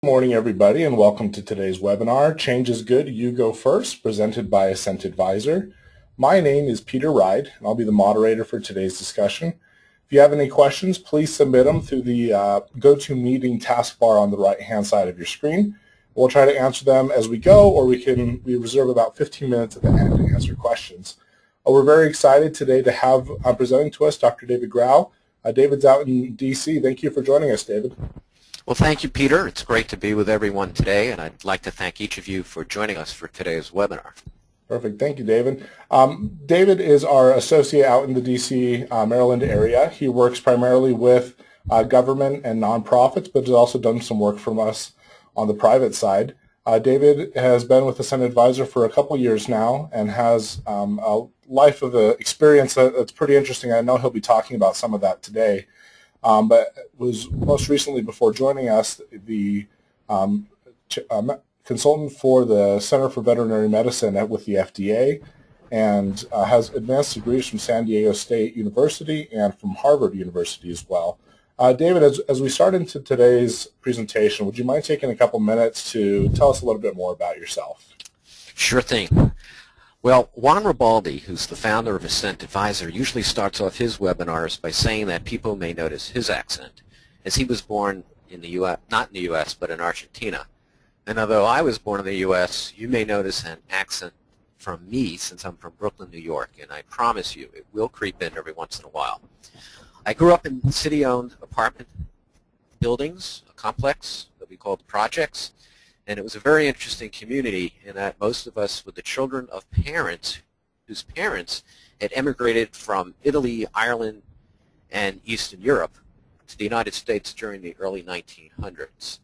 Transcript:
Morning, everybody, and welcome to today's webinar, Change is Good, You Go First, presented by Ascent Advisor. My name is Peter Ride, and I'll be the moderator for today's discussion. If you have any questions, please submit them through the GoToMeeting taskbar on the right-hand side of your screen. We'll try to answer them as we go, or we reserve about 15 minutes at the end to answer questions. We're very excited today to have presenting to us Dr. David Grau. David's out in D.C. Thank you for joining us, David. Well, thank you, Peter. It's great to be with everyone today, and I'd like to thank each of you for joining us for today's webinar. Perfect. Thank you, David. David is our associate out in the D.C., Maryland area. He works primarily with government and nonprofits, but has also done some work from us on the private side. David has been with Ascent Advisor for a couple years now and has a life of experience that's pretty interesting. I know he'll be talking about some of that today. But was most recently, before joining us, the consultant for the Center for Veterinary Medicine with the FDA, and has advanced degrees from San Diego State University and from Harvard University as well. David, as we start into today's presentation, would you mind taking a couple minutes to tell us a little bit more about yourself? Sure thing. Well, Juan Ribaldi, who's the founder of Ascent Advisor, usually starts off his webinars by saying that people may notice his accent, as he was born in the U.S., not in the U.S., but in Argentina. And although I was born in the U.S., you may notice an accent from me since I'm from Brooklyn, New York, and I promise you it will creep in every once in a while. I grew up in city-owned apartment buildings, a complex that we called projects. And it was a very interesting community in that most of us were the children of parents whose parents had emigrated from Italy, Ireland, and Eastern Europe to the United States during the early 1900s.